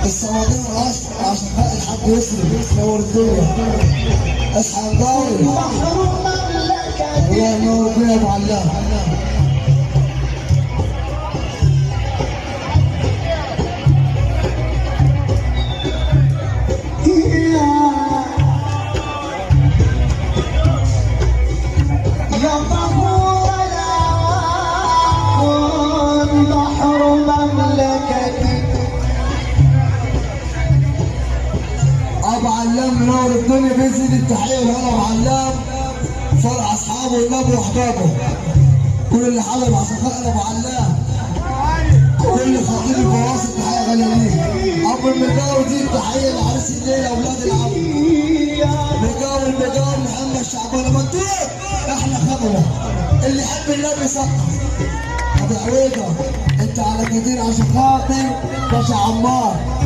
الصواديق اصلا عشان خاطر الحاج يسري نور الدنيا. اصحى نضاوي الله ينور الدنيا يا ابو علام. ابو علام منور الدنيا بيزيد التحيه وهلا ابو علام فرع اصحابه والنبي واحبابه. كل اللي حضر مع صفاء ابو علام، كل خطيب الفواصل تحيه غاليه ليه. ابو المجاور دي التحيه لعريس الليله اولاد العم مجاور محمد شعبان منطوق احلى خبره. اللي يحب النبي سقط. ابو عويده انت على كتير عشان خاطر باشا عمار.